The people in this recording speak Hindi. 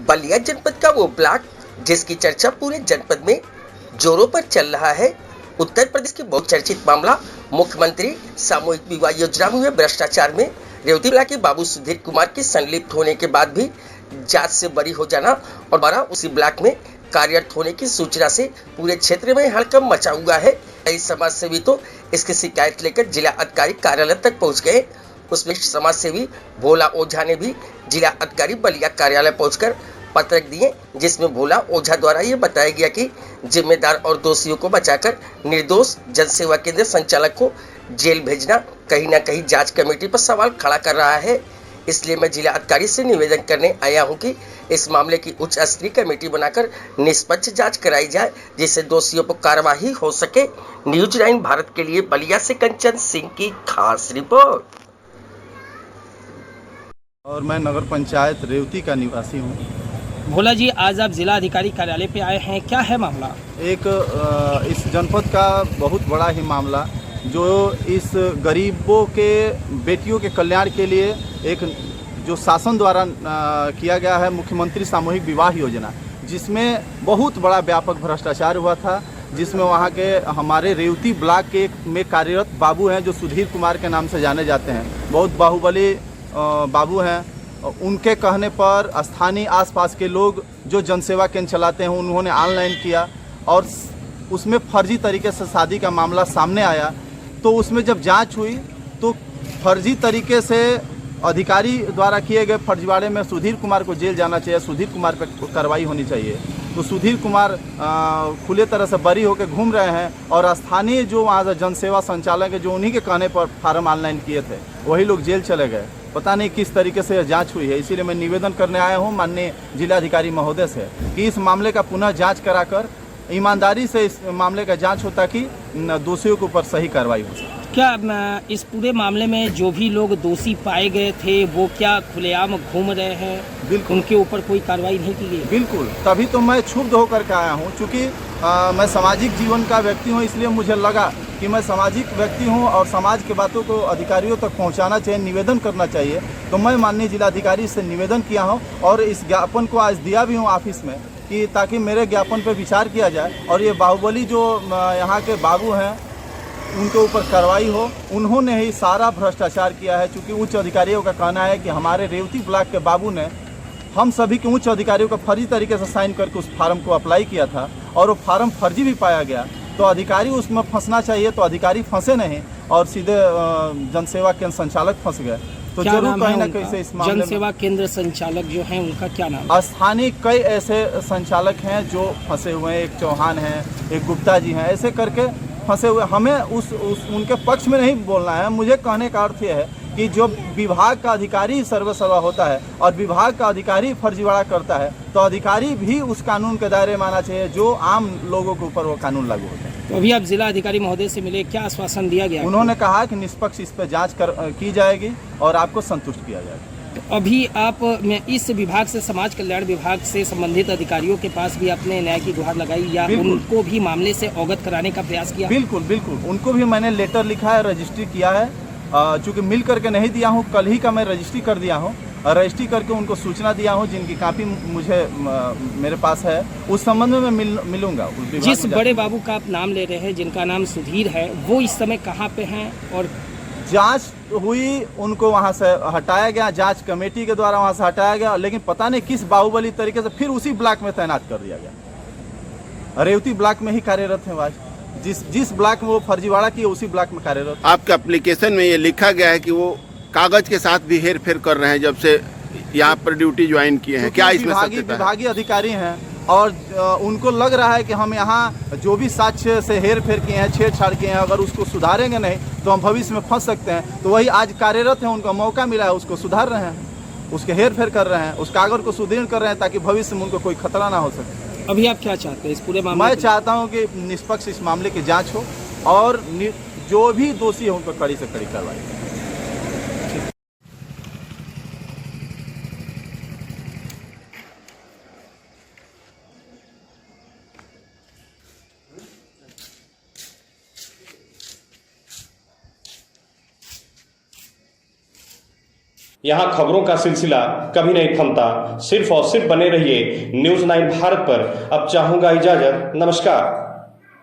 बलिया जनपद का वो ब्लॉक जिसकी चर्चा पूरे जनपद में जोरों पर चल रहा है। उत्तर प्रदेश के बहुचर्चित मामला मुख्यमंत्री सामूहिक विवाह योजना में हुए भ्रष्टाचार में रेवती ब्लॉक के बाबू सुधीर कुमार के संलिप्त होने के बाद भी जांच से बरी हो जाना और दोबारा उसी ब्लॉक में कार्यरत होने की सूचना से पूरे क्षेत्र में हड़कंप मचा हुआ है। कई समाज सेवी तो इसकी शिकायत लेकर जिला अधिकारी कार्यालय तक पहुंच गए। उसमें समाज सेवी भोला ओझा ने भी जिला अधिकारी बलिया कार्यालय पहुंचकर पत्र दिए, जिसमें भोला ओझा द्वारा ये बताया गया कि जिम्मेदार और दोषियों को बचाकर निर्दोष जनसेवा केंद्र संचालक को जेल भेजना कहीं न कहीं जांच कमेटी पर सवाल खड़ा कर रहा है। इसलिए मैं जिला अधिकारी से निवेदन करने आया हूं कि इस मामले की उच्च स्तरीय कमेटी बनाकर निष्पक्ष जांच कराई जाए, जिससे दोषियों पर कार्रवाई हो सके। न्यूज 9 भारत के लिए बलिया से कंचन सिंह की खास रिपोर्ट। और मैं नगर पंचायत रेवती का निवासी हूँ। भोला जी, आज आप जिला अधिकारी कार्यालय पे आए हैं, क्या है मामला? एक इस जनपद का बहुत बड़ा ही मामला जो इस गरीबों के बेटियों के कल्याण के लिए एक जो शासन द्वारा किया गया है मुख्यमंत्री सामूहिक विवाह योजना, जिसमें बहुत बड़ा व्यापक भ्रष्टाचार हुआ था, जिसमें वहाँ के हमारे रेवती ब्लॉक के में कार्यरत बाबू हैं जो सुधीर कुमार के नाम से जाने जाते हैं, बहुत बाहुबली बाबू हैं। उनके कहने पर स्थानीय आसपास के लोग जो जनसेवा केंद्र चलाते हैं उन्होंने ऑनलाइन किया और उसमें फर्जी तरीके से शादी का मामला सामने आया। तो उसमें जब जांच हुई तो फर्जी तरीके से अधिकारी द्वारा किए गए फर्जीवाड़े में सुधीर कुमार को जेल जाना चाहिए, सुधीर कुमार पर कार्रवाई होनी चाहिए। तो सुधीर कुमार खुले तरह से बरी होकर घूम रहे हैं और स्थानीय जो वहाँ जनसेवा संचालक है जो उन्हीं के कहने पर फार्म ऑनलाइन किए थे वही लोग जेल चले गए। पता नहीं किस तरीके से जांच हुई है, इसीलिए मैं निवेदन करने आया हूं माननीय जिलाधिकारी महोदय से कि इस मामले का पुनः जांच कराकर ईमानदारी से इस मामले का जांच हो ताकि दोषियों के ऊपर सही कार्रवाई हो सके। क्या इस पूरे मामले में जो भी लोग दोषी पाए गए थे वो क्या खुलेआम घूम रहे हैं? बिल्कुल, उनके ऊपर कोई कार्रवाई नहीं की गई? बिल्कुल, तभी तो मैं क्षुब्ध होकर के आया हूँ। चूँकि मैं सामाजिक जीवन का व्यक्ति हूँ, इसलिए मुझे लगा कि मैं सामाजिक व्यक्ति हूँ और समाज के बातों को अधिकारियों तक पहुँचाना चाहिए, निवेदन करना चाहिए। तो मैं माननीय जिलाधिकारी से निवेदन किया हूँ और इस ज्ञापन को आज दिया भी हूँ ऑफिस में कि ताकि मेरे ज्ञापन पर विचार किया जाए और ये बाहुबली जो यहाँ के बाबू हैं उनके ऊपर कार्रवाई हो। उन्होंने ही सारा भ्रष्टाचार किया है। चूँकि उच्च अधिकारियों का कहना है कि हमारे रेवती ब्लॉक के बाबू ने हम सभी के उच्च अधिकारियों का फर्जी तरीके से साइन करके उस फार्म को अप्लाई किया था और वो फार्म फर्जी भी पाया गया। तो अधिकारी उसमें फंसना चाहिए, तो अधिकारी फंसे नहीं और सीधे जनसेवा केंद्र संचालक फंस गए। तो जरूर कहीं ना कहीं से इस मामले में जनसेवा केंद्र संचालक जो हैं उनका क्या नाम है? स्थानीय कई ऐसे संचालक हैं जो फंसे हुए हैं। एक चौहान है, एक गुप्ता जी हैं, ऐसे करके फंसे हुए। हमें उनके पक्ष में नहीं बोलना है। मुझे कहने का अर्थ यह है कि जो विभाग का अधिकारी सर्वसर्वा होता है और विभाग का अधिकारी फर्जीवाड़ा करता है तो अधिकारी भी उस कानून के दायरे में आना चाहिए जो आम लोगों के ऊपर वो कानून लागू होता है। तो अभी आप जिला अधिकारी महोदय से मिले, क्या आश्वासन दिया गया? उन्होंने कहा कि निष्पक्ष इस पर जांच की जाएगी और आपको संतुष्ट किया जाएगा। तो अभी आप इस विभाग से, समाज कल्याण विभाग से संबंधित अधिकारियों के पास भी अपने न्याय की गुहार लगाई या उनको भी मामले से अवगत कराने का प्रयास किया? बिल्कुल बिल्कुल, उनको भी मैंने लेटर लिखा है, रजिस्ट्री किया है। चूँकि मिल करके नहीं दिया हूँ, कल ही का मैं रजिस्ट्री कर दिया हूँ और रजिस्ट्री करके उनको सूचना दिया हूँ, जिनकी कापी मुझे मेरे पास है। उस संबंध में मैं मिलूंगा। जिस बड़े बाबू का आप नाम ले रहे हैं जिनका नाम सुधीर है, वो इस समय कहाँ पे हैं? और जांच हुई, उनको वहां से हटाया गया, जांच कमेटी के द्वारा वहां से हटाया गया, लेकिन पता नहीं किस बाहुबली तरीके से फिर उसी ब्लॉक में तैनात कर दिया गया। रेवती ब्लॉक में ही कार्यरत है। आज जिस ब्लॉक में वो फर्जीवाड़ा किए उसी ब्लॉक में कार्यरत। आपके एप्लीकेशन में ये लिखा गया है कि वो कागज के साथ भी हेर फेर कर रहे हैं जब से यहाँ पर ड्यूटी ज्वाइन किए हैं। क्या इसमें विभागीय अधिकारी हैं और उनको लग रहा है कि हम यहाँ जो भी साक्ष्य से हेर फेर किए हैं, छेड़छाड़ किए हैं, अगर उसको सुधारेंगे नहीं तो हम भविष्य में फंस सकते हैं। तो वही आज कार्यरत हैं, उनको मौका मिला है, उसको सुधार रहे हैं, उसके हेर फेर कर रहे हैं, उस कागज को सुदृढ़ कर रहे हैं ताकि भविष्य में उनको कोई खतरा ना हो सके। अभी आप क्या चाहते हैं इस पूरे मामले? मैं चाहता हूँ कि निष्पक्ष इस मामले की जाँच हो और जो भी दोषी है उन पर कड़ी से कड़ी कार्रवाई हो। यहाँ खबरों का सिलसिला कभी नहीं थमता, सिर्फ और सिर्फ बने रहिए न्यूज़ 9 भारत पर। अब चाहूंगा इजाजत, नमस्कार।